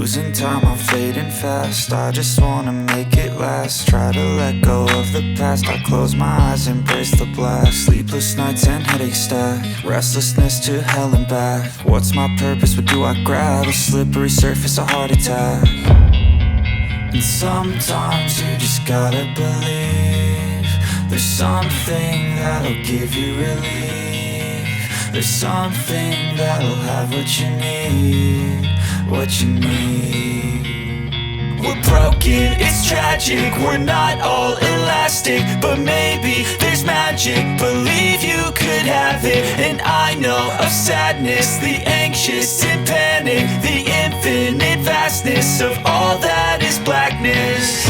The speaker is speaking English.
losing time, I'm fading fast. I just wanna make it last. Try to let go of the past. I close my eyes, embrace the blast. Sleepless nights and headaches stack. Restlessness to hell and back. What's my purpose, what do I grab? A slippery surface, a heart attack. And sometimes you just gotta believe there's something that'll give you relief. There's something that'll have what you need, what you need. We're broken, it's tragic, we're not all elastic, but maybe there's magic. Believe you could have it. And I know of sadness, the anxious and panic, the infinite vastness of all that is blackness.